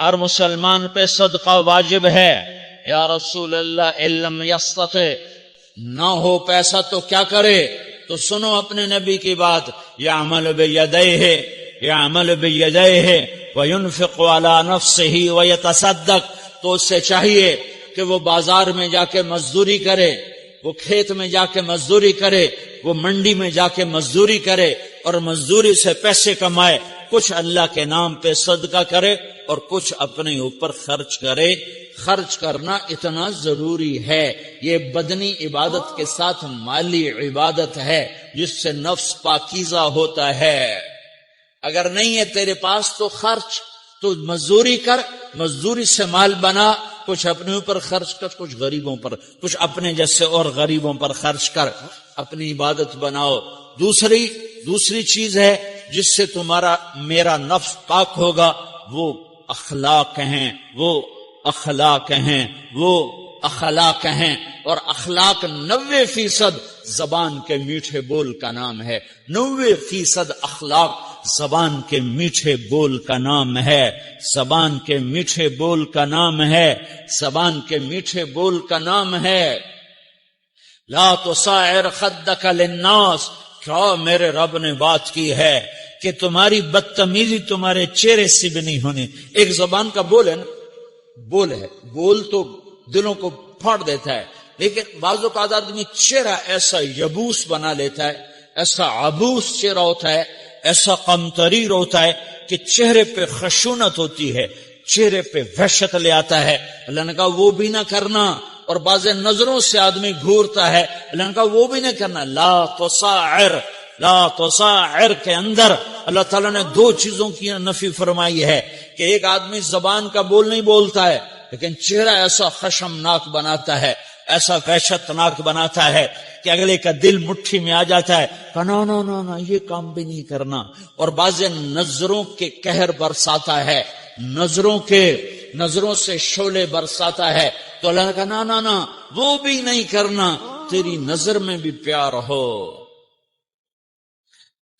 ہر مسلمان پہ صدقہ واجب ہے. یا رسول اللہ علم یستطع، نہ ہو پیسہ تو کیا کرے؟ تو سنو اپنے نبی کی بات، یعمل بیدیہ، یعمل بیدیہ وینفق علی نفسہ ویتصدق. تو اس سے چاہیے کہ وہ بازار میں جا کے مزدوری کرے، وہ کھیت میں جا کے مزدوری کرے، وہ منڈی میں جا کے مزدوری کرے اور مزدوری سے پیسے کمائے، کچھ اللہ کے نام پہ صدقہ کرے اور کچھ اپنے اوپر خرچ کرے. خرچ کرنا اتنا ضروری ہے. یہ بدنی عبادت کے ساتھ مالی عبادت ہے جس سے نفس پاکیزہ ہوتا ہے. اگر نہیں ہے تیرے پاس تو خرچ، تو مزدوری کر، مزدوری سے مال بنا، کچھ اپنے اوپر خرچ کر، کچھ غریبوں پر، کچھ اپنے جیسے اور غریبوں پر خرچ کر، اپنی عبادت بناؤ. دوسری چیز ہے جس سے تمہارا میرا نفس پاک ہوگا، وہ اخلاق ہیں، وہ اخلاق ہیں، وہ اخلاق ہیں. اور اخلاق 90% زبان کے میٹھے بول کا نام ہے. 90% اخلاق زبان کے میٹھے بول کا نام ہے. زبان کے میٹھے بول کا نام ہے. زبان کے میٹھے بول کا نام ہے. لا تصاعر خدک للناس. کیا میرے رب نے بات کی ہے کہ تمہاری بدتمیزی تمہارے چہرے سے بھی نہیں ہونی. ایک زبان کا بول ہے نا، بول ہے، بول تو دلوں کو پھاڑ دیتا ہے، لیکن بعض اوقات آدمی چہرہ ایسا یبوس بنا لیتا ہے، ایسا عبوس چہرہ ہوتا ہے، ایسا قمطریر ہوتا ہے کہ چہرے پہ خشونت ہوتی ہے، چہرے پہ وحشت لے آتا ہے. اللہ نے کہا وہ بھی نہ کرنا. اور بعض نظروں سے آدمی گھورتا ہے، اللہ نے کہا وہ بھی نہ کرنا. لا تصاعر، لا تصاعر کے اندر اللہ تعالیٰ نے 2 چیزوں کی نفی فرمائی ہے کہ ایک آدمی زبان کا بول نہیں بولتا ہے لیکن چہرہ ایسا خشمناک بناتا ہے، ایسا وحشتناک بناتا ہے کہ اگلے کا دل مٹھی میں آ جاتا ہے کہ نا یہ کام بھی نہیں کرنا. اور بعض نظروں کے قہر برساتا ہے، نظروں سے شعلے برساتا ہے. تو اللہ نے کہا نا وہ بھی نہیں کرنا. تیری نظر میں بھی پیار ہو،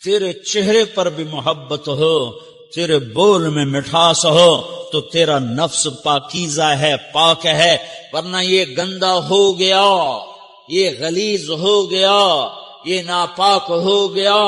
تیرے چہرے پر بھی محبت ہو، تیرے بول میں مٹھاس ہو، تو تیرا نفس پاکیزہ ہے، پاک ہے. ورنہ یہ گندا ہو گیا، یہ غلیظ ہو گیا، یہ ناپاک ہو گیا.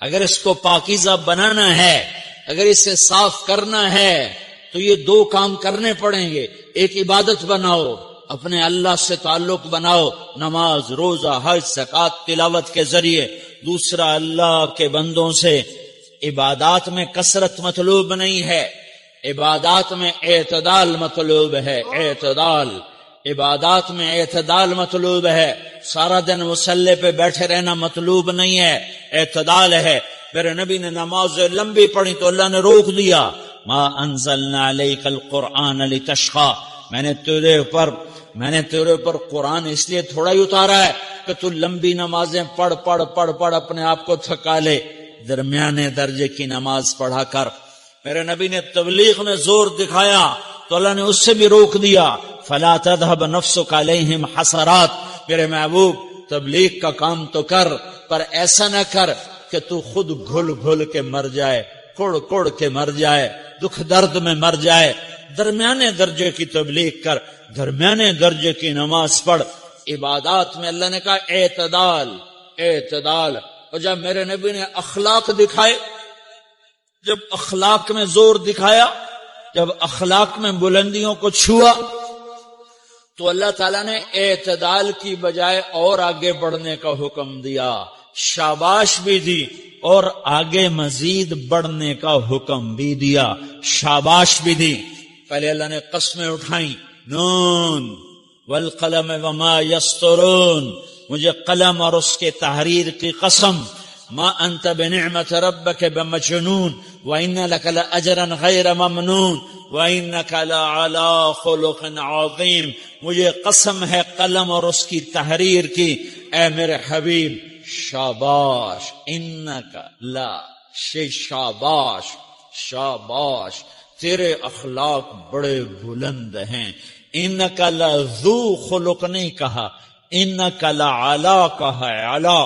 اگر اس کو پاکیزہ بنانا ہے، اگر اسے صاف کرنا ہے تو یہ 2 کام کرنے پڑیں گے. ایک عبادت بناؤ، اپنے اللہ سے تعلق بناؤ، نماز، روزہ، حج، زکوٰۃ، تلاوت کے ذریعے. دوسرا اللہ کے بندوں سے عبادات میں کثرت مطلوب نہیں ہے، عبادات میں اعتدال مطلوب ہے. اعتدال، عبادات میں اعتدال مطلوب ہے. سارا دن مصلی پہ بیٹھے رہنا مطلوب نہیں ہے، اعتدال ہے. میرے نبی نے نماز لمبی پڑھی تو اللہ نے روک دیا. ما انزلنا علیک القرآن لتشقى، میں نے تیرے اوپر قرآن اس لیے تھوڑا ہی اتارا ہے کہ تو لمبی نمازیں پڑھ اپنے آپ کو تھکا لے. درمیانے درجے کی نماز پڑھا کر. میرے نبی نے تبلیغ میں زور دکھایا تو اللہ نے اس سے بھی روک دیا. فلا تذهب نفسك عليهم حسرات، میرے محبوب تبلیغ کا کام تو کر، پر ایسا نہ کر کہ تو خود گھل کے مر جائے، کڑ کے مر جائے، دکھ درد میں مر جائے. درمیانے درجے کی تبلیغ کر، درمیانے درجے کی نماز پڑھ. عبادات میں اللہ نے کہا اعتدال. اور جب میرے نبی نے اخلاق دکھائے، جب اخلاق میں زور دکھایا، جب اخلاق میں بلندیوں کو چھوا، تو اللہ تعالیٰ نے اعتدال کی بجائے اور آگے بڑھنے کا حکم دیا، شاباش بھی دی اور آگے مزید بڑھنے کا حکم بھی دیا، شاباش بھی دی. پہلے اللہ نے قسمیں اٹھائیں، نون والقلم وما یسطرون، مجھے قلم اور اس کے تحریر کی قسم، ما انت بنعمت ربك بمجنون وان لك لاجرا غير ممنون وانك لعلى خلق عظیم. مجھے قسم ہے قلم اور اس کی تحریر کی، اے میرے حبیب شاباش، انک لا شاباش شاباش، تیرے اخلاق بڑے بلند ہیں. انک لذو خلق نہیں کہا، انک لعلا کہا ہے. علا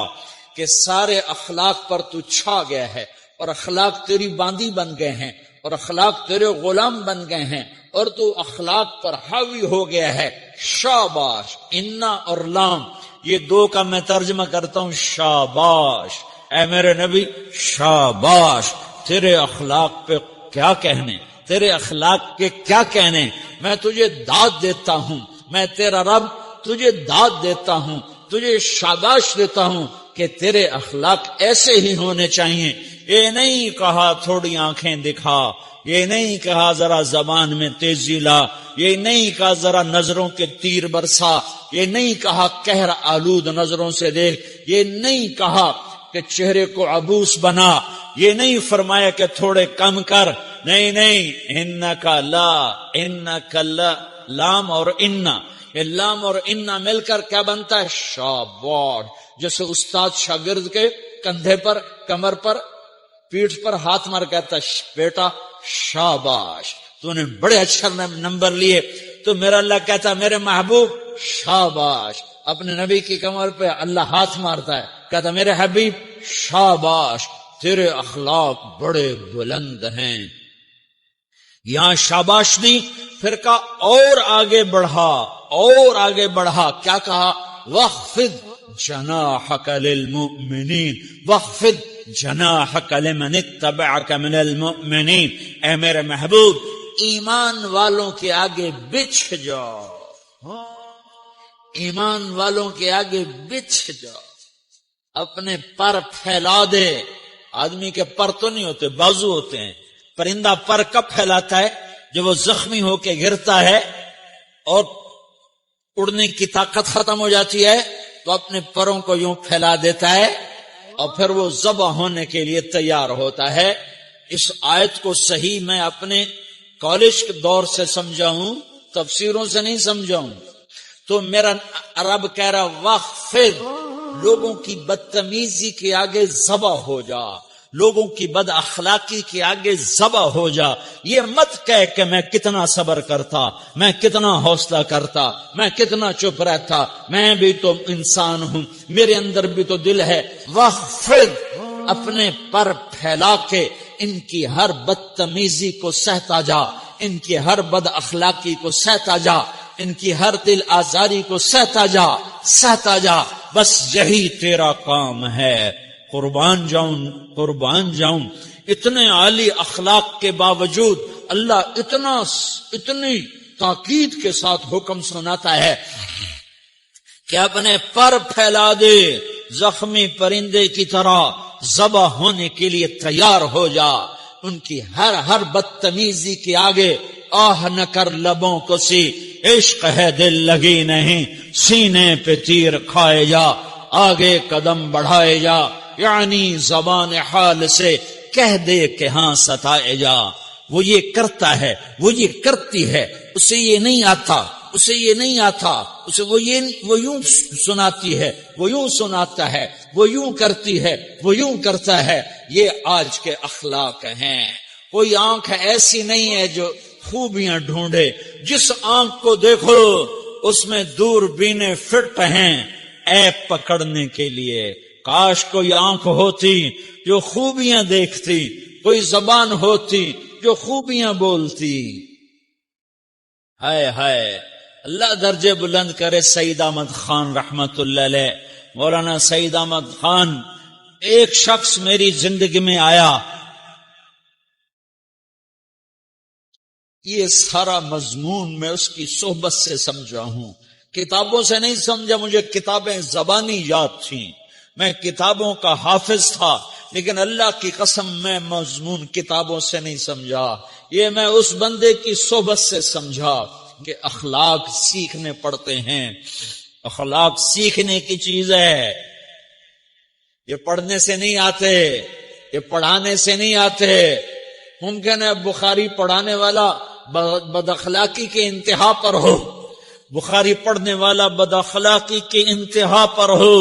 کہ سارے اخلاق پر تو چھا گیا ہے، اور اخلاق تیری باندی بن گئے ہیں، اور اخلاق تیرے غلام بن گئے ہیں، اور تو اخلاق پر حاوی ہو گیا ہے. شاباش، انا اور لام یہ دو کا میں ترجمہ کرتا ہوں شاباش. اے میرے نبی شاباش، تیرے اخلاق پہ کیا کہنے، تیرے اخلاق کے کیا کہنے. میں تجھے داد دیتا ہوں، میں تیرا رب تجھے داد دیتا ہوں، تجھے شاباش دیتا ہوں کہ تیرے اخلاق ایسے ہی ہونے چاہیے. یہ نہیں کہا تھوڑی آنکھیں دکھا، یہ نہیں کہا ذرا زبان میں تیزی لا، یہ نہیں کہا ذرا نظروں کے تیر برسا، یہ نہیں کہا قہر آلود نظروں سے دیکھ، یہ نہیں کہا کہ چہرے کو عبوس بنا، یہ نہیں فرمایا کہ تھوڑے کم کر. نہیں، انکا لا، انکا لا، لام اور انا، یہ لام اور انا مل کر کیا بنتا ہے؟ شاباش. جیسے استاد شاگرد کے کندھے پر، کمر پر، پیٹھ پر ہاتھ مار کہتا ہے بیٹا شاباش، تو نے بڑے اچھا نمبر لیے. تو میرا اللہ کہتا میرے محبوب شاباش. اپنے نبی کی کمر پہ اللہ ہاتھ مارتا ہے، کہتا میرے حبیب شاباش، تیرے اخلاق بڑے بلند ہیں. یہاں شاباش دی، پھر کہا اور آگے بڑھا، اور آگے بڑھا. کیا کہا؟ وَخْفِضْ جَنَاحَكَ لِلْمُؤْمِنِينَ وَخْفِضْ جَنَاحَكَ لِمَنِ اتَّبَعَكَ مِنَ الْمُؤْمِنِينَ. اے میرے محبوب ایمان والوں کے آگے بچھ جاؤ، ایمان والوں کے آگے بچھ جاؤ، اپنے پر پھیلا دے. آدمی کے پر تو نہیں ہوتے، بازو ہوتے ہیں. پرندہ پر کب پھیلاتا ہے؟ جب وہ زخمی ہو کے گرتا ہے اور اڑنے کی طاقت ختم ہو جاتی ہے تو اپنے پروں کو یوں پھیلا دیتا ہے اور پھر وہ ذبح ہونے کے لیے تیار ہوتا ہے. اس آیت کو صحیح میں اپنے کالج کے دور سے سمجھا ہوں، تفسیروں سے نہیں سمجھا ہوں. تو میرا رب کہہ رہا وَخْفِضْ، لوگوں کی بدتمیزی کے آگے ذبح ہو جا، لوگوں کی بد اخلاقی کے آگے ذبح ہو جا. یہ مت کہہ کہ میں کتنا صبر کرتا، میں کتنا حوصلہ کرتا، میں کتنا چپ رہتا، میں بھی تو انسان ہوں، میرے اندر بھی تو دل ہے. وَخْفِضْ، اپنے پر پھیلا کے ان کی ہر بدتمیزی کو سہتا جا، ان کی ہر بد اخلاقی کو سہتا جا، ان کی ہر دل آزاری کو سہتا جا، سہتا جا. بس یہی تیرا کام ہے. قربان جاؤں. اتنے عالی اخلاق کے باوجود اللہ اتنی تاکید کے ساتھ حکم سناتا ہے کہ اپنے پر پھیلا دے، زخمی پرندے کی طرح ذبح ہونے کے لیے تیار ہو جا. ان کی ہر بدتمیزی کے آگے آہ نہ کر لبوں کو سی، عشق ہے دل لگی نہیں، سینے پہ تیر کھائے جا، آگے قدم بڑھائے جا، یعنی زبان حال سے کہہ دے کہ ہاں ستائے جا. وہ یہ کرتا ہے، وہ یہ کرتی ہے، اسے یہ نہیں آتا، اسے یہ نہیں آتا، اسے وہ یوں سناتی ہے، وہ یوں سناتا ہے، وہ یوں کرتی ہے، وہ یوں کرتا ہے. یہ آج کے اخلاق ہیں. کوئی آنکھ ایسی نہیں ہے جو خوبیاں ڈھونڈے. جس آنکھ کو دیکھو اس میں دوربینیں فٹ ہیں عیب پکڑنے کے لیے. کاش کوئی آنکھ ہوتی جو خوبیاں دیکھتی، کوئی زبان ہوتی جو خوبیاں بولتی. ہائے ہائے، اللہ درجے بلند کرے. سعید احمد خان رحمت اللہ علیہ، مولانا سعید احمد خان، ایک شخص میری زندگی میں آیا. یہ سارا مضمون میں اس کی صحبت سے سمجھا ہوں، کتابوں سے نہیں سمجھا. مجھے کتابیں زبانی یاد تھیں، میں کتابوں کا حافظ تھا، لیکن اللہ کی قسم میں مضمون کتابوں سے نہیں سمجھا. یہ میں اس بندے کی صحبت سے سمجھا کہ اخلاق سیکھنے پڑتے ہیں، اخلاق سیکھنے کی چیز ہے. یہ پڑھنے سے نہیں آتے، یہ پڑھانے سے نہیں آتے۔ ممکن ہے بخاری پڑھانے والا بد اخلاقی کے انتہا پر ہو، بخاری پڑھنے والا بد اخلاقی کے انتہا پر ہو،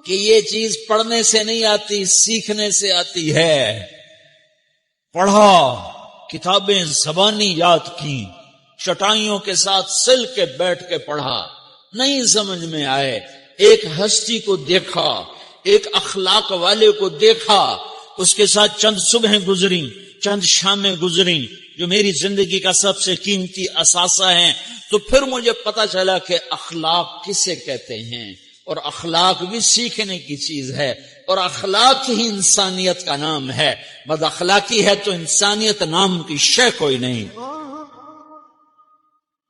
کہ یہ چیز پڑھنے سے نہیں آتی، سیکھنے سے آتی ہے۔ پڑھا، کتابیں زبانی یاد کی، چٹائیوں کے ساتھ سل کے بیٹھ کے پڑھا، نہیں سمجھ میں آئے، ایک ہستی کو دیکھا، ایک اخلاق والے کو دیکھا، اس کے ساتھ چند صبحیں گزری، چند شامیں گزری جو میری زندگی کا سب سے قیمتی اثاثہ ہیں، تو پھر مجھے پتا چلا کہ اخلاق کسے کہتے ہیں، اور اخلاق بھی سیکھنے کی چیز ہے، اور اخلاق ہی انسانیت کا نام ہے۔ بد اخلاقی ہے تو انسانیت نام کی شے کوئی نہیں۔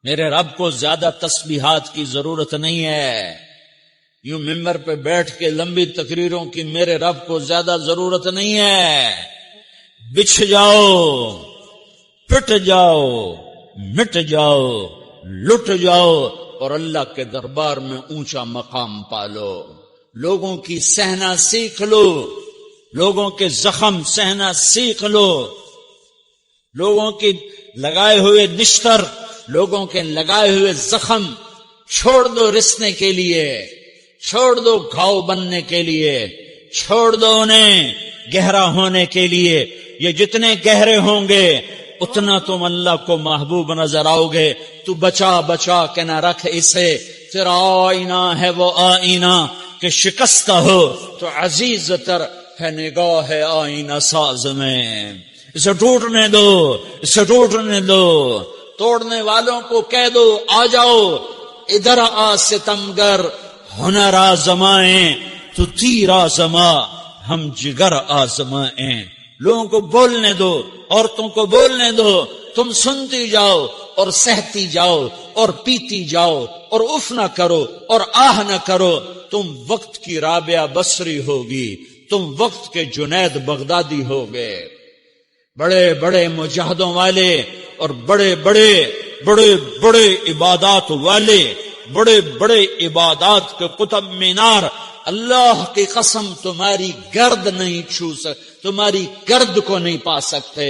میرے رب کو زیادہ تسبیحات کی ضرورت نہیں ہے، یوں ممبر پہ بیٹھ کے لمبی تقریروں کی میرے رب کو زیادہ ضرورت نہیں ہے۔ بچھ جاؤ، پٹ جاؤ، مٹ جاؤ، لٹ جاؤ، اور اللہ کے دربار میں اونچا مقام پالو۔ لوگوں کی سہنا سیکھ لو، لوگوں کے زخم سہنا سیکھ لو، لوگوں کی لگائے ہوئے نشتر، لوگوں کے لگائے ہوئے زخم چھوڑ دو رسنے کے لیے، چھوڑ دو گھاؤ بننے کے لیے، چھوڑ دو انہیں گہرا ہونے کے لیے۔ یہ جتنے گہرے ہوں گے اتنا تم اللہ کو محبوب نظر آؤ گے۔ تو بچا بچا کے نہ رکھ اسے، تیرا آئینہ ہے وہ آئینہ کہ شکستہ ہو تو عزیز تر ہے نگاہ آئینہ ساز میں۔ اسے ٹوٹنے دو، اسے ٹوٹنے دو، توڑنے والوں کو کہہ دو آ جاؤ ادھر آ ستمگر، ہنر آزمائیں تو تیر آزما، ہم جگر آزمائیں۔ لوگوں کو بولنے دو، عورتوں کو بولنے دو، تم سنتی جاؤ اور سہتی جاؤ اور پیتی جاؤ اور اف نہ کرو اور آہ نہ کرو۔ تم وقت کی رابعہ بصری ہوگی، تم وقت کے جنید بغدادی ہوگے۔ بڑے بڑے مجاہدوں والے اور بڑے بڑے بڑے بڑے عبادات والے، بڑے بڑے عبادات کے قطب مینار، اللہ کی قسم تمہاری گرد نہیں چھو سکتے، تمہاری گرد کو نہیں پا سکتے۔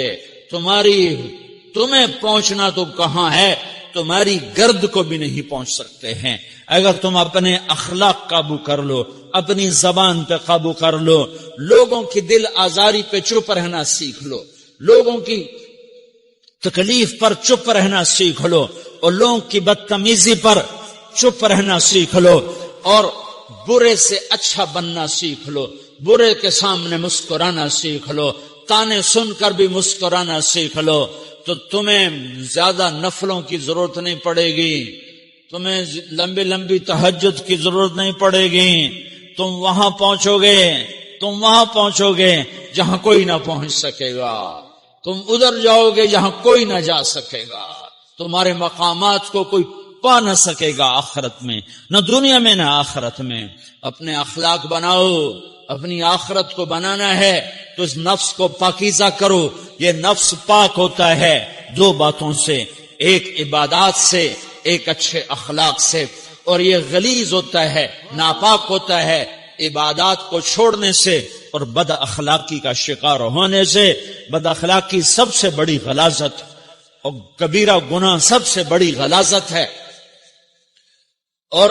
تمہیں پہنچنا تو کہاں ہے، تمہاری گرد کو بھی نہیں پہنچ سکتے ہیں۔ اگر تم اپنے اخلاق قابو کر لو، اپنی زبان پہ قابو کر لو، لوگوں کی دل آزاری پہ چپ رہنا سیکھ لو، لوگوں کی تکلیف پر چپ رہنا سیکھ لو، اور لوگوں کی بدتمیزی پر چپ رہنا سیکھ لو، اور برے سے اچھا بننا سیکھ لو، برے کے سامنے مسکرانا سیکھ لو، تانے سن کر بھی مسکرانا سیکھ لو، تو تمہیں زیادہ نفلوں کی ضرورت نہیں پڑے گی، تمہیں لمبی لمبی تہجد کی ضرورت نہیں پڑے گی۔ تم وہاں پہنچو گے جہاں کوئی نہ پہنچ سکے گا، تم ادھر جاؤ گے جہاں کوئی نہ جا سکے گا، تمہارے مقامات کو کوئی پا نہ سکے گا آخرت میں، نہ دنیا میں نہ آخرت میں۔ اپنے اخلاق بناؤ، اپنی آخرت کو بنانا ہے تو اس نفس کو پاکیزہ کرو۔ یہ نفس پاک ہوتا ہے دو باتوں سے، ایک عبادات سے، ایک اچھے اخلاق سے، اور یہ غلیظ ہوتا ہے، ناپاک ہوتا ہے عبادات کو چھوڑنے سے اور بد اخلاقی کا شکار ہونے سے۔ بد اخلاقی سب سے بڑی غلاظت اور کبیرہ گناہ سب سے بڑی غلاظت ہے، اور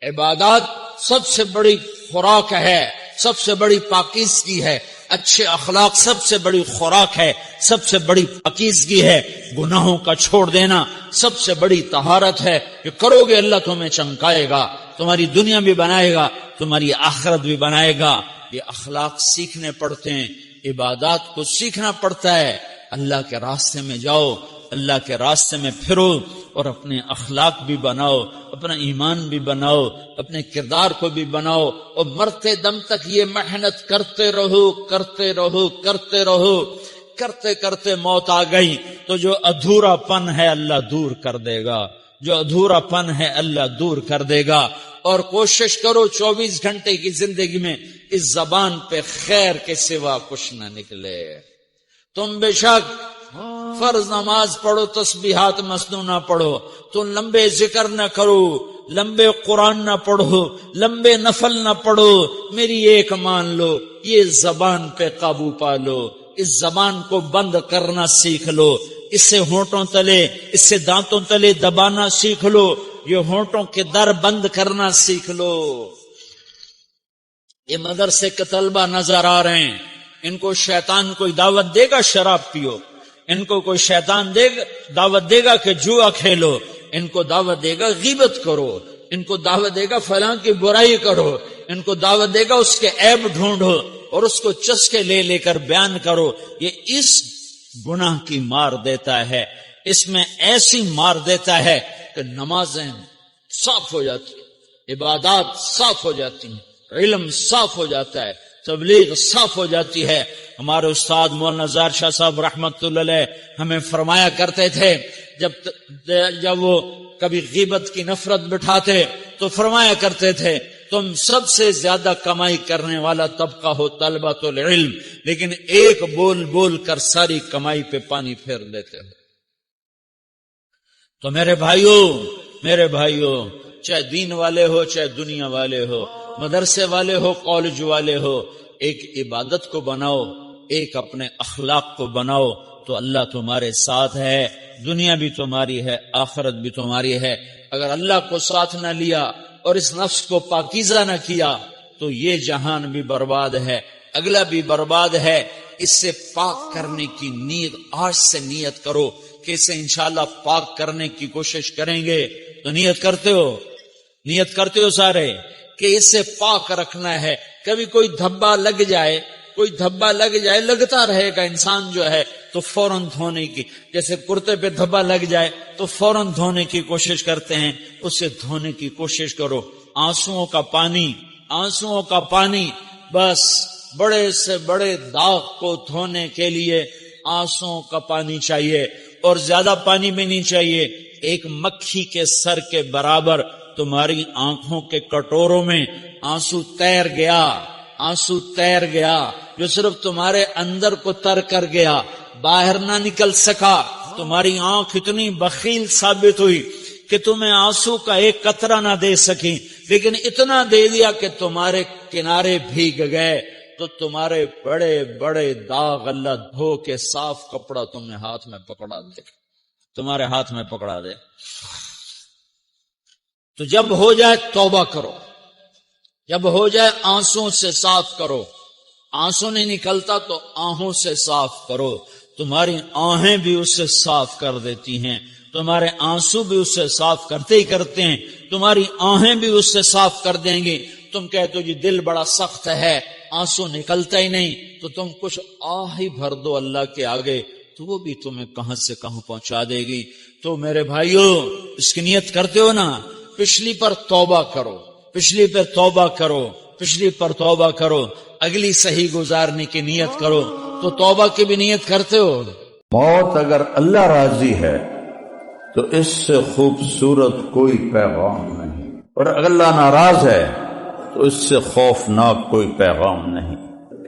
عبادات سب سے بڑی خوراک ہے، سب سے بڑی پاکیزگی ہے، اچھے اخلاق سب سے بڑی خوراک ہے، سب سے بڑی پاکیزگی ہے۔ گناہوں کا چھوڑ دینا سب سے بڑی طہارت ہے، کہ کرو گے اللہ تمہیں چمکائے گا، تمہاری دنیا بھی بنائے گا، تمہاری آخرت بھی بنائے گا۔ یہ اخلاق سیکھنے پڑتے ہیں، عبادات کو سیکھنا پڑتا ہے۔ اللہ کے راستے میں جاؤ، اللہ کے راستے میں پھرو، اور اپنے اخلاق بھی بناؤ، اپنا ایمان بھی بناؤ، اپنے کردار کو بھی بناؤ، اور مرتے دم تک یہ محنت کرتے رہو کرتے رہو کرتے رہو۔ کرتے کرتے موت آ گئی تو جو ادھورا پن ہے اللہ دور کر دے گا، جو ادھورا پن ہے اللہ دور کر دے گا۔ اور کوشش کرو 24 گھنٹے کی زندگی میں اس زبان پہ خیر کے سوا کچھ نہ نکلے۔ تم بے شک فرض نماز پڑھو تسبیحات مسنونہ پڑھو، تو لمبے ذکر نہ کرو، لمبے قرآن نہ پڑھو، لمبے نفل نہ پڑھو، میری ایک مان لو، یہ زبان پہ قابو پا لو، اس زبان کو بند کرنا سیکھ لو، اس سے ہونٹوں تلے، اس سے دانتوں تلے دبانا سیکھ لو، یہ ہونٹوں کے در بند کرنا سیکھ لو۔ یہ مدرسے کے طلبہ نظر آ رہے ہیں، ان کو شیطان کوئی دعوت دے گا شراب پیو، ان کو کوئی شیطان دعوت دے گا کہ جوا کھیلو، ان کو دعوت دے گا غیبت کرو، ان کو دعوت دے گا فلاں کی برائی کرو، ان کو دعوت دے گا اس کے عیب ڈھونڈو اور اس کو چسکے لے لے کر بیان کرو۔ یہ اس گناہ کی مار دیتا ہے، اس میں ایسی مار دیتا ہے کہ نمازیں صاف ہو جاتی ہیں، عبادات صاف ہو جاتی ہیں، علم صاف ہو جاتا ہے، تبلیغ صاف ہو جاتی ہے۔ ہمارے استاد مولانا ظاہر شاہ صاحب رحمت اللہ علیہ ہمیں فرمایا کرتے تھے، جب وہ کبھی غیبت کی نفرت بٹھاتے تو فرمایا کرتے تھے تم سب سے زیادہ کمائی کرنے والا طبقہ ہو طلبۃ العلم، لیکن ایک بول بول کر ساری کمائی پہ پانی پھیر دیتے ہو۔ تو میرے بھائیوں چاہے دین والے ہو چاہے دنیا والے ہو، مدرسے والے ہو کالج والے ہو، ایک عبادت کو بناؤ، ایک اپنے اخلاق کو بناؤ تو اللہ تمہارے ساتھ ہے، دنیا بھی تمہاری ہے، آخرت بھی تمہاری ہے۔ اگر اللہ کو ساتھ نہ لیا اور اس نفس کو پاکیزہ نہ کیا تو یہ جہان بھی برباد ہے، اگلا بھی برباد ہے۔ اس سے پاک کرنے کی نیت آج سے نیت کرو کہ اسے انشاءاللہ پاک کرنے کی کوشش کریں گے۔ تو نیت کرتے ہو سارے کہ اسے پاک رکھنا ہے۔ کبھی کوئی دھبا لگ جائے لگتا رہے گا، انسان جو ہے تو فوراً دھونے کی، جیسے کرتے پہ دھبا لگ جائے تو فوراً دھونے کی کوشش کرتے ہیں، اسے دھونے کی کوشش کرو۔ آنسوؤں کا پانی بس بڑے سے بڑے داغ کو دھونے کے لیے آنسوؤں کا پانی چاہیے، اور زیادہ پانی بھی نہیں چاہیے۔ ایک مکھی کے سر کے برابر تمہاری آنکھوں کے کٹوروں میں آنسو تیر گیا جو صرف تمہارے اندر کو تر کر گیا، باہر نہ نکل سکا۔ تمہاری آنکھ اتنی بخیل ثابت ہوئی کہ تمہیں آنسو کا ایک قطرہ نہ دے سکی، لیکن اتنا دے دیا کہ تمہارے کنارے بھیگ گئے۔ تو تمہارے بڑے بڑے داغ اللہ دھو کے صاف کپڑا تمہیں ہاتھ میں پکڑا دے۔ تو جب ہو جائے توبہ کرو، جب ہو جائے آنسوں سے صاف کرو۔ آنسو نہیں نکلتا تو آہوں سے صاف کرو، تمہاری آہیں بھی اس سے صاف کر دیتی ہیں، تمہارے آنسو بھی اس سے صاف کرتے ہیں، تمہاری آہیں بھی اس سے صاف کر دیں گی۔ تم کہتے ہو جی دل بڑا سخت ہے، آنسو نکلتا ہی نہیں، تو تم کچھ آہ ہی بھر دو اللہ کے آگے، تو وہ بھی تمہیں کہاں سے کہاں پہنچا دے گی۔ تو میرے بھائیوں اس کی نیت کرتے ہو نا، پچھلی پر توبہ کرو، اگلی صحیح گزارنے کی نیت کرو۔ تو توبہ کی بھی نیت کرتے ہو؟ موت اگر اللہ راضی ہے تو اس سے خوبصورت کوئی پیغام نہیں، اور اگر اللہ ناراض ہے تو اس سے خوفناک کوئی پیغام نہیں۔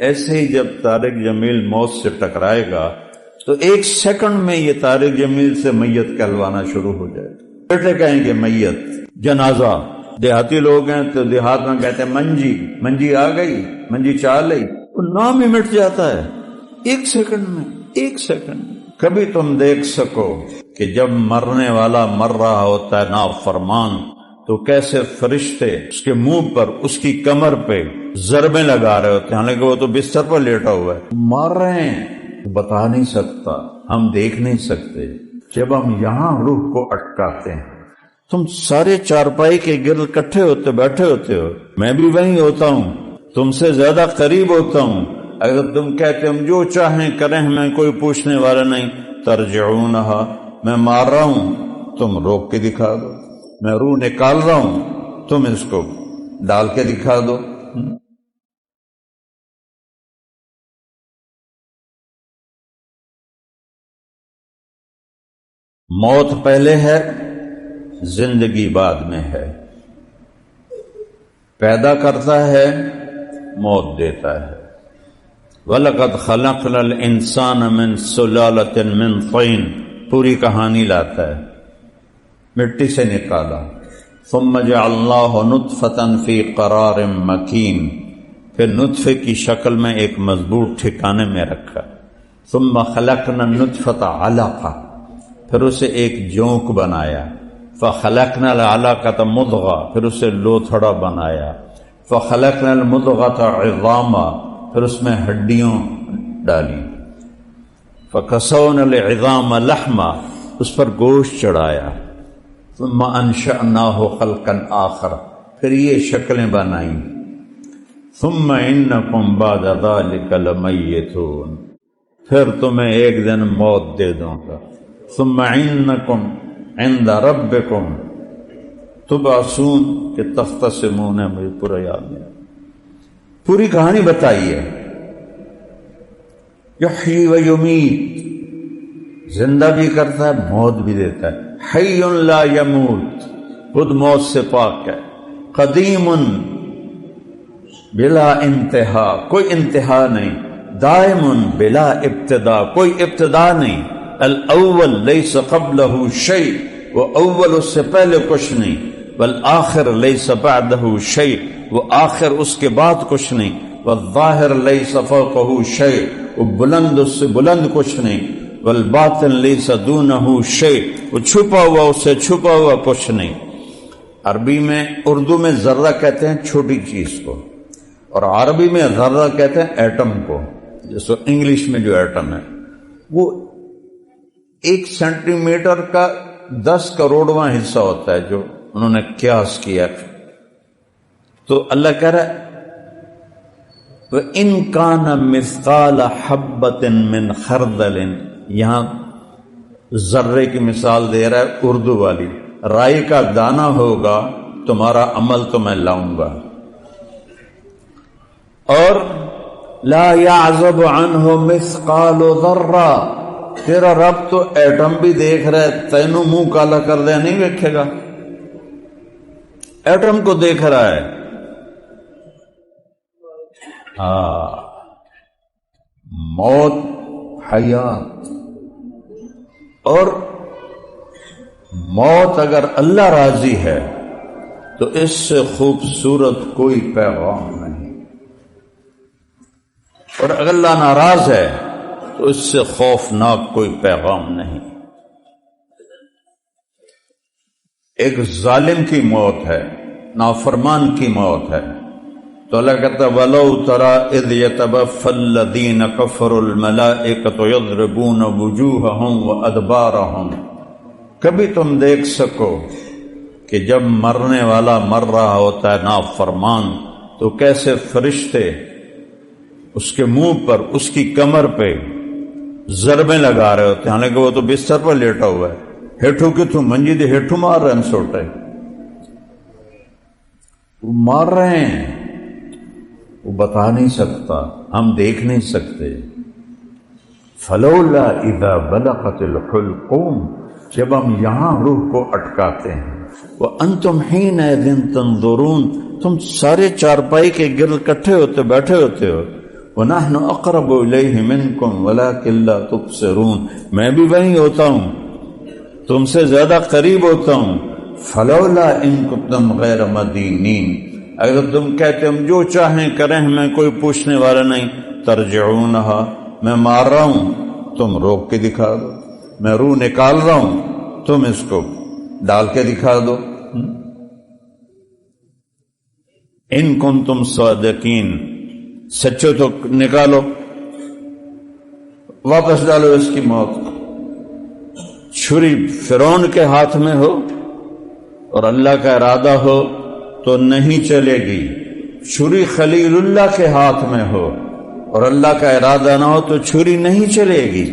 ایسے ہی جب طارق جمیل موت سے ٹکرائے گا تو ایک سیکنڈ میں یہ طارق جمیل سے میت کہلوانا شروع ہو جائے گا۔ بیٹے کہیں گے میت، جنازہ، دیہاتی لوگ ہیں تو دیہات میں کہتے ہیں منجی آ گئی، منجی چال آئی، وہ نام ہی مٹ جاتا ہے ایک سیکنڈ میں۔ کبھی تم دیکھ سکو کہ جب مرنے والا مر رہا ہوتا ہے نافرمان، تو کیسے فرشتے اس کے منہ پر، اس کی کمر پہ ضربیں لگا رہے ہوتے ہیں، حالانکہ وہ تو بستر پر لیٹا ہوا ہے، مار رہے ہیں، بتا نہیں سکتا، ہم دیکھ نہیں سکتے۔ جب ہم یہاں روح کو اٹکاتے ہیں، تم سارے چارپائی کے گرد اکٹھے بیٹھے ہوتے ہو، میں بھی وہیں ہوتا ہوں، تم سے زیادہ قریب ہوتا ہوں۔ اگر تم کہتے ہم جو چاہیں کریں، ہمیں کوئی پوچھنے والا نہیں، ترجعونہا، میں مار رہا ہوں، تم روک کے دکھا دو، میں روح نکال رہا ہوں، تم اس کو ڈال کے دکھا دو۔ موت پہلے ہے، زندگی بعد میں ہے۔ پیدا کرتا ہے، موت دیتا ہے۔ وَلَقَدْ خَلَقْنَا الْإِنسَانَ مِنْ سُلَالَةٍ مِنْ طِينٍ پوری کہانی لاتا ہے، مٹی سے نکالا، ثُمَّ جَعَلْنَاهُ نُطْفَةً فِي قَرَارٍ مَكِينٍ، پھر نطفے کی شکل میں ایک مضبوط ٹھکانے میں رکھا، ثُمَّ خَلَقْنَا النُّطْفَةَ عَلَقَةً، پھر اسے ایک جونک بنایا، فَخَلَقْنَا الْعَلَقَةَ مُضْغَةً، پھر اسے لوتھڑا بنایا، فَخَلَقْنَا الْمُضْغَةَ عِظَامًا، پھر اس میں ہڈیوں ڈالی، فَكَسَوْنَا الْعِظَامَ لَحْمًا، اس پر گوشت چڑھایا، ثُمَّ أَنشَأْنَاهُ خَلْقًا آخَرَ، پھر یہ شکلیں بنائیں، ثُمَّ إِنَّكُمْ بَعْدَ ذَلِكَ لَمَيِّتُونَ، پھر تمہیں ایک دن موت دے دوں گا، ثُمَّ إِنَّكُمْ عِنْدَ رَبِّكُمْ تُبْعَثُونَ، کہ تختصمون، مجھے پورا یاد نہیں، پوری کہانی بتائی ہے۔ یحیی و یمیت، زندہ بھی کرتا ہے موت بھی دیتا ہے، حی لا یموت، خود موت سے پاک ہے، قدیم بلا انتہا، کوئی انتہا نہیں، دائم بلا ابتدا، کوئی ابتدا نہیں، الاول لیس قبلہ شیء، وہ اول اس سے پہلے کچھ نہیں، والآخر لیس بعدہ شیء، وہ آخر اس کے بعد کچھ نہیں، والظاہر لیس فوقہ شیء، وہ بلند اس سے بلند کچھ نہیں، والباطن لیس دونہ شیء، وہ چھپا ہوا اس سے چھپا ہوا کچھ نہیں۔ عربی میں، اردو میں ذرہ کہتے ہیں چھوٹی چیز کو، اور عربی میں ذرہ کہتے ہیں ایٹم کو، جیسے انگلش میں جو ایٹم ہے وہ 1 سینٹی میٹر کا 10 کروڑواں حصہ ہوتا ہے، جو انہوں نے قیاس کیا۔ تو اللہ کہہ رہا ہے وَإِن كَانَ مِثْقَالَ حَبَّةٍ مِّنْ خَرْدَلٍ، یہاں ذرے کی مثال دے رہا ہے اردو والی، رائی کا دانہ ہوگا تمہارا عمل تو میں لاؤں گا، اور لا يعزب عنہ مثقال ذرہ، تیرا رب تو ایٹم بھی دیکھ رہا ہے، تینوں منہ کالا کر دے نہیں دیکھے گا، ایٹم کو دیکھ رہا ہے۔ موت، حیات، اور موت اگر اللہ راضی ہے تو اس سے خوبصورت کوئی پیغام نہیں، اور اگر اللہ ناراض ہے تو اس سے خوفناک کوئی پیغام نہیں۔ ایک ظالم کی موت ہے، نافرمان کی موت ہے، تو اللہ کہتا ہے وَلَوْ تَرَىٰ إِذْ يَتَوَفَّى الَّذِينَ كَفَرُوا الْمَلَائِكَةُ يَضْرِبُونَ وُجُوهَهُمْ وَأَدْبَارَهُمْ، کبھی تم دیکھ سکو کہ جب مرنے والا مر رہا ہوتا ہے نافرمان، تو کیسے فرشتے اس کے منہ پر، اس کی کمر پہ ضربیں لگا رہے ہوتے ہیں، حالانکہ وہ تو بستر پر لیٹا ہوا ہے، ہیٹھو کی تو منجی دے ہیٹھو مار رہے ہیں، سوٹے وہ مار رہے ہیں، وہ بتا نہیں سکتا، ہم دیکھ نہیں سکتے۔ فلولا اذا بلغت الحلقوم، جب ہم یہاں روح کو اٹکاتے ہیں، وانتم حینئذ تنظرون، تم سارے چارپائی کے گرد کٹھے ہوتے بیٹھے ہوتے ہو، ونحن اقرب الیہ منکم ولکن لا تبصرون، میں بھی وہیں ہوتا ہوں، تم سے زیادہ قریب ہوتا ہوں۔ فلولا ان کنتم غیر مدینین، اگر تم کہتے ہم جو چاہیں کریں، ہمیں کوئی پوچھنے والا نہیں، ترجعونہا، میں مار رہا ہوں تم روک کے دکھا دو، میں روح نکال رہا ہوں تم اس کو ڈال کے دکھا دو۔ ان کنتم صادقین، سچو تو نکالو، واپس ڈالو اس کی موت کو۔ چھری فرعون کے ہاتھ میں ہو اور اللہ کا ارادہ ہو تو نہیں چلے گی، چھری خلیل اللہ کے ہاتھ میں ہو اور اللہ کا ارادہ نہ ہو تو چھری نہیں چلے گی۔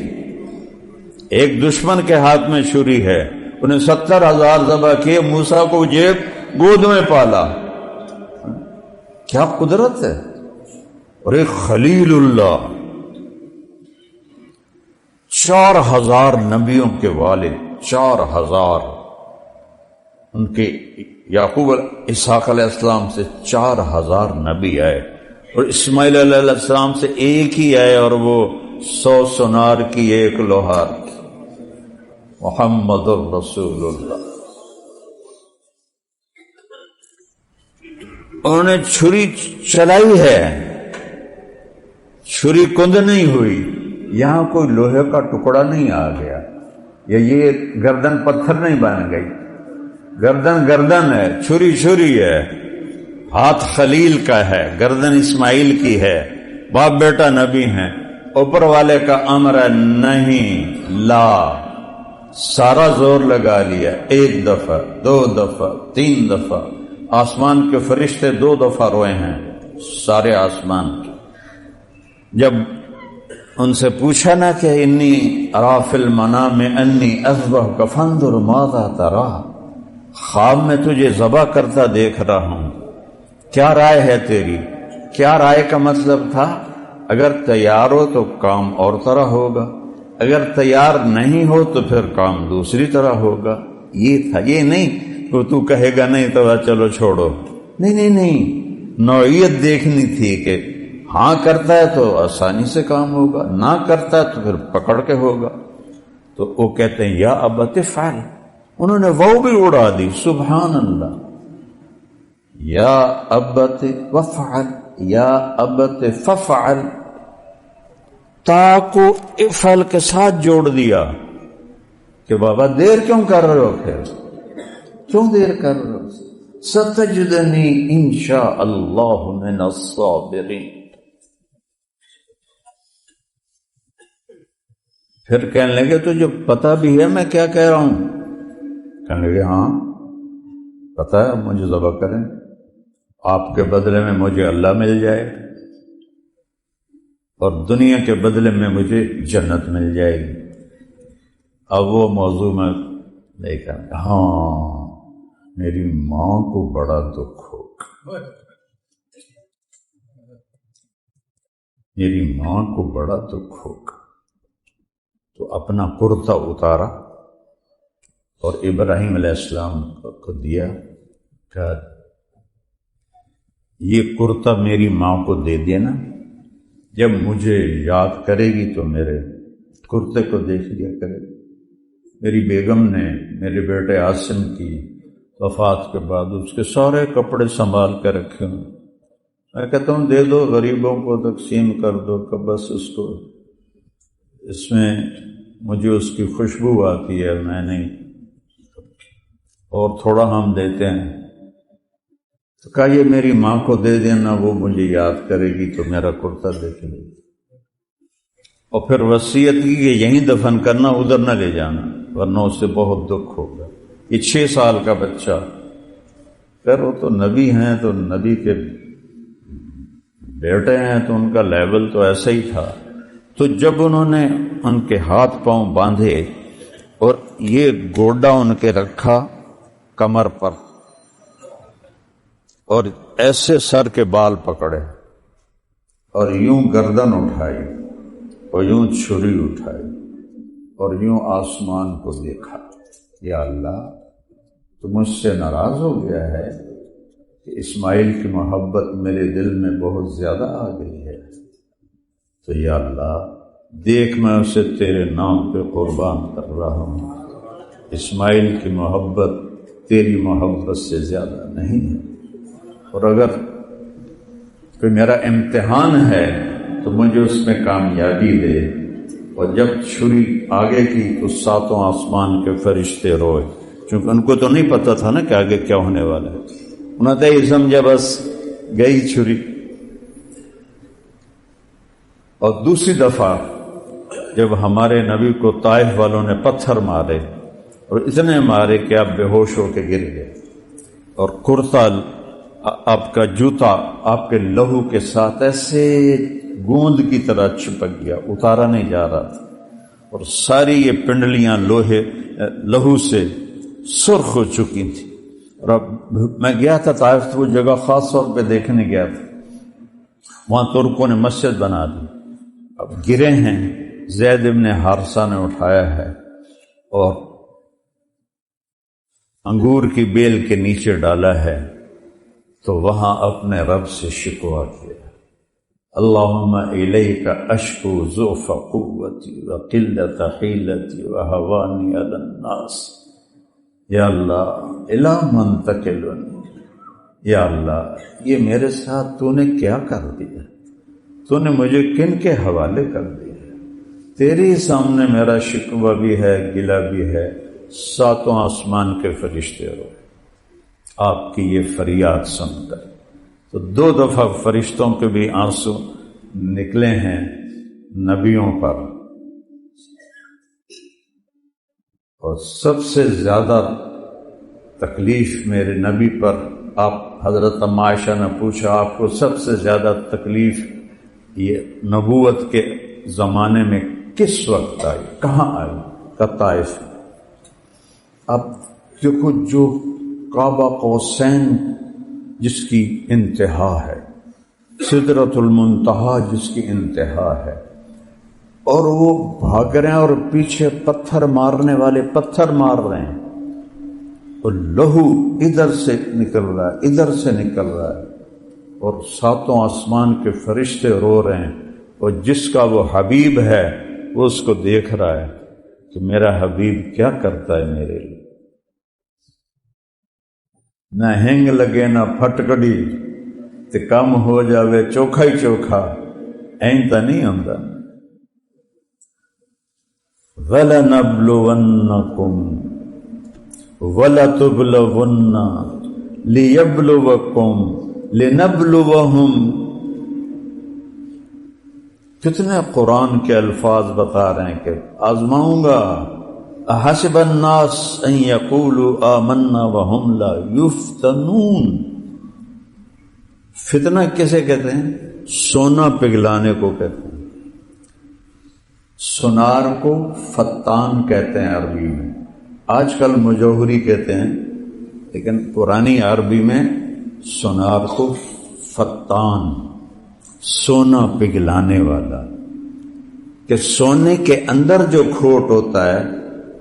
ایک دشمن کے ہاتھ میں چھری ہے، انہیں 70,000 ذبح کیے، موسیٰ کو جیب گود میں پالا، کیا قدرت ہے۔ اور ایک خلیل اللہ، 4,000 نبیوں کے والد، 4,000، ان کے یعقوب اسحاق علیہ السلام سے 4,000 نبی آئے، اور اسماعیل علیہ السلام سے ایک ہی ہے اور وہ 100 سونار کی 1 لوہار کی. محمد الرسول اللہ. انہوں نے چھری چلائی ہے، چھری کند نہیں ہوئی، یہاں کوئی لوہے کا ٹکڑا نہیں آ گیا، یا یہ گردن پتھر نہیں بن گئی. گردن ہے، چھری چھری ہے. ہاتھ خلیل کا ہے، گردن اسماعیل کی ہے، باپ بیٹا نبی ہیں. اوپر والے کا امر ہے نہیں، لا. سارا زور لگا لیا، 1 دفعہ 2 دفعہ 3 دفعہ. آسمان کے فرشتے 2 دفعہ روئے ہیں، سارے آسمان کے. جب ان سے پوچھا نا کہ انی ارا فی المنام انی اذبحک فانظر ماذا تری، خواب میں تجھے ذبح کرتا دیکھ رہا ہوں، کیا رائے ہے تیری؟ کیا رائے کا مطلب تھا؟ اگر تیار ہو تو کام اور طرح ہوگا، اگر تیار نہیں ہو تو پھر کام دوسری طرح ہوگا. یہ تھا، یہ نہیں کہ تو کہے گا نہیں تو چلو چھوڑو. نہیں، نوعیت دیکھنی تھی کہ ہاں کرتا ہے تو آسانی سے کام ہوگا، نہ کرتا ہے تو پھر پکڑ کے ہوگا. تو وہ کہتے ہیں یا ابت فعل. انہوں نے وہ بھی اڑا دی، سبحان اللہ. یا ابت وفعل، یا ابت ففعل، تا کو افعل کے ساتھ جوڑ دیا کہ بابا دیر کیوں کر رہے ہو؟ پھر کیوں دیر کر رہے ہو؟ ستجدنی انشاء اللہ من الصابرین. پھر کہنے لگے تجھے پتہ بھی ہے میں کیا کہہ رہا ہوں؟ کہنے لگے ہاں پتہ ہے، مجھے ذبح کریں، آپ کے بدلے میں مجھے اللہ مل جائے اور دنیا کے بدلے میں مجھے جنت مل جائے گی. اب وہ موضوع میں لے کر ہاں میری ماں کو بڑا دکھ ہوگا، میری ماں کو بڑا دکھ ہوگا. تو اپنا کرتا اتارا اور ابراہیم علیہ السلام کو دیا کہ یہ کرتا میری ماں کو دے دینا، جب مجھے یاد کرے گی تو میرے کرتے کو دیکھ لیا کرے. میری بیگم نے میرے بیٹے عاصم کی وفات کے بعد اس کے سارے کپڑے سنبھال کے رکھے ہوں. میں کہتا ہوں دے دو، غریبوں کو تقسیم کر دو، کہ بس اس کو، اس میں مجھے اس کی خوشبو آتی ہے، میں نہیں، اور تھوڑا ہم دیتے ہیں. تو کہا یہ میری ماں کو دے دینا، وہ مجھے یاد کرے گی تو میرا کرتا دیکھ لے. اور پھر وصیت کی کہ یہیں دفن کرنا، ادھر نہ لے جانا ورنہ اس سے بہت دکھ ہوگا. یہ 6 سال کا بچہ، پھر وہ تو نبی ہیں تو نبی کے بیٹے ہیں تو ان کا لیول تو ایسا ہی تھا. تو جب انہوں نے ان کے ہاتھ پاؤں باندھے اور یہ گوڈا ان کے رکھا کمر پر اور ایسے سر کے بال پکڑے اور یوں گردن اٹھائی اور یوں چھری اٹھائی اور یوں آسمان کو دیکھا، یا اللہ تو مجھ سے ناراض ہو گیا ہے کہ اسماعیل کی محبت میرے دل میں بہت زیادہ آ گئی ہے، تو یا اللہ دیکھ میں اسے تیرے نام پہ قربان کر رہا ہوں. اسماعیل کی محبت تیری محبت سے زیادہ نہیں ہے، اور اگر کوئی میرا امتحان ہے تو مجھے اس میں کامیابی دے. اور جب چھری آگے کی تو 7 آسمان کے فرشتے روئے، چونکہ ان کو تو نہیں پتہ تھا نا کہ آگے کیا ہونے والا ہے. انہوں نے یہ سمجھا بس گئی چھری. اور دوسری دفعہ جب ہمارے نبی کو طائف والوں نے پتھر مارے اور اتنے مارے کہ آپ بے ہوش ہو کے گر گئے، اور کرتا آپ کا جوتا آپ کے لہو کے ساتھ ایسے گوند کی طرح چپک گیا، اتارا نہیں جا رہا تھا، اور ساری یہ پنڈلیاں لہو سے سرخ ہو چکی تھی. اور اب میں گیا تھا طائف، وہ جگہ خاص طور پہ دیکھنے گیا تھا، وہاں ترکوں نے مسجد بنا دی. اب گرے ہیں، زید ابن حارثہ نے اٹھایا ہے اور انگور کی بیل کے نیچے ڈالا ہے، تو وہاں اپنے رب سے شکوہ کیا اللہم الیک اشکو ضعف قوتی وقلت حیلتی وہوانی علی الناس، یا اللہ الی من تکلنی، یا اللہ یہ میرے ساتھ تو نے کیا کر دیا، تو نے مجھے کن کے حوالے کر دیا؟ تیرے سامنے میرا شکوہ بھی ہے، گلہ بھی ہے، ساتوں آسمان کے فرشتے رو آپ کی یہ فریاد سن کر۔ تو 2 دفعہ فرشتوں کے بھی آنسو نکلے ہیں نبیوں پر، اور سب سے زیادہ تکلیف میرے نبی پر، آپ حضرت عائشہ نے پوچھا آپ کو سب سے زیادہ تکلیف یہ نبوت کے زمانے میں کس وقت آئی، کہاں آئی؟ طائف۔ اب دیکھو جو کعبہ قوسین جس کی انتہا ہے، سدرۃ المنتہا جس کی انتہا ہے، اور وہ بھاگ رہے ہیں اور پیچھے پتھر مارنے والے پتھر مار رہے ہیں، اور لہو ادھر سے نکل رہا ہے ادھر سے نکل رہا ہے، اور ساتوں آسمان کے فرشتے رو رہے ہیں، اور جس کا وہ حبیب ہے وہ اس کو دیکھ رہا ہے کہ میرا حبیب کیا کرتا ہے میرے لیے۔ نہ ہنگ لگے نہ پھٹکڑی تے کم ہو جاوے چوکھا ہی چوکھا، این تا نہیں ہوندا۔ وَلَنَبْلُوَنَّكُمْ وَلَتُبْلَوُنَّ لِيَبْلُوَكُمْ لِنَبْلُوَهُمْ۔ کتنے قرآن کے الفاظ بتا رہے ہیں کہ آزماؤں گا۔ احسب الناس ان یقولوا آمنا وهم لا یفتنون۔ فتنہ کسے کہتے ہیں؟ سونا پگھلانے کو کہتے ہیں، سونار کو فتان کہتے ہیں عربی میں، آج کل مجوہری کہتے ہیں، لیکن پرانی عربی میں سونار کو فتان، سونا پگھلانے والا، کہ سونے کے اندر جو کھوٹ ہوتا ہے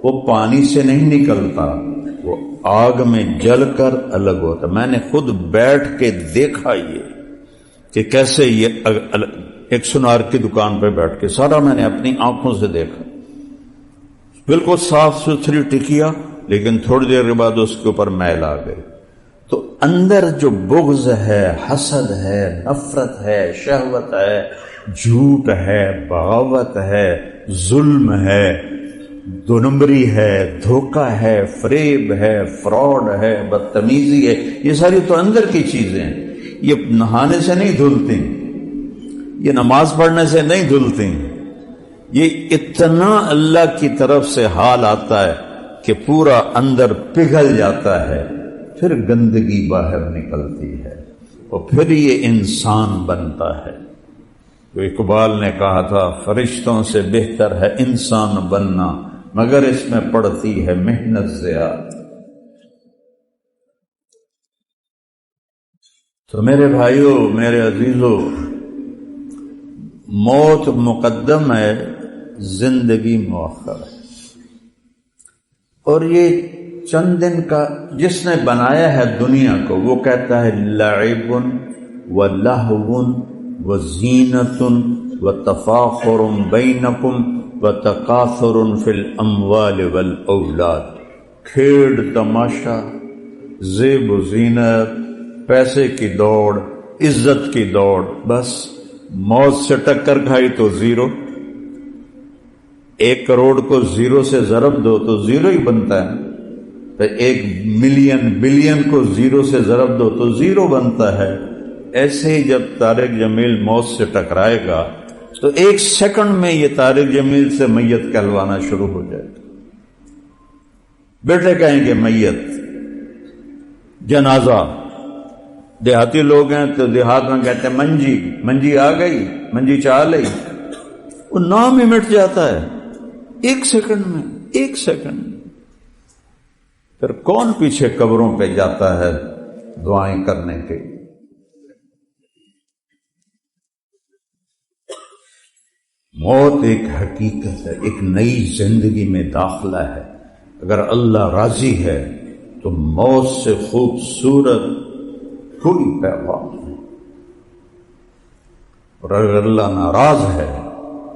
وہ پانی سے نہیں نکلتا، وہ آگ میں جل کر الگ ہوتا۔ میں نے خود بیٹھ کے دیکھا یہ کہ کیسے یہ ایک سونار کی دکان پہ بیٹھ کے سارا میں نے اپنی آنکھوں سے دیکھا، بالکل صاف ستھری ٹکیا، لیکن تھوڑی دیر کے بعد اس کے اوپر میل آ گئی۔ تو اندر جو بغض ہے، حسد ہے، نفرت ہے، شہوت ہے، جھوٹ ہے، بغاوت ہے، ظلم ہے، 2 نمبری ہے، دھوکہ ہے، فریب ہے، فراڈ ہے، بدتمیزی ہے، یہ ساری تو اندر کی چیزیں ہیں۔ یہ نہانے سے نہیں دھلتی، یہ نماز پڑھنے سے نہیں دھلتی، یہ اتنا اللہ کی طرف سے حال آتا ہے کہ پورا اندر پگھل جاتا ہے، پھر گندگی باہر نکلتی ہے، اور پھر یہ انسان بنتا ہے۔ تو اقبال نے کہا تھا فرشتوں سے بہتر ہے انسان بننا، مگر اس میں پڑتی ہے محنت زیادہ۔ تو میرے بھائیوں، میرے عزیزوں، موت مقدم ہے، زندگی مؤخر ہے، اور یہ چند دن کا جس نے بنایا ہے دنیا کو، وہ کہتا ہے لعب ولہو وزینۃ وتفاخر بینکم وتکاثر فی الاموال والاولاد۔ کھیڑ تماشا، زیب و زینت، پیسے کی دوڑ، عزت کی دوڑ، بس موت سے ٹکر کھائی تو زیرو۔ 1 کروڑ کو 0 سے ضرب دو تو 0 ہی بنتا ہے، تو 1 ملین بلین کو 0 سے ضرب دو تو 0 بنتا ہے۔ ایسے ہی جب طارق جمیل موت سے ٹکرائے گا تو 1 سیکنڈ میں یہ طارق جمیل سے میت کہلوانا شروع ہو جائے گا۔ بیٹے کہیں گے میت، جنازہ، دیہاتی لوگ ہیں تو دیہات میں کہتے ہیں منجی، منجی آ گئی، منجی چال آئی، وہ نام ہی مٹ جاتا ہے 1 سیکنڈ میں، 1 سیکنڈ میں۔ پھر کون پیچھے قبروں پہ جاتا ہے دعائیں کرنے کے؟ موت ایک حقیقت ہے، ایک نئی زندگی میں داخلہ ہے۔ اگر اللہ راضی ہے تو موت سے خوبصورت کوئی پیغام نہیں۔ اور اگر اللہ ناراض ہے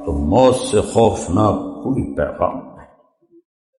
تو موت سے خوفناک کوئی پیغام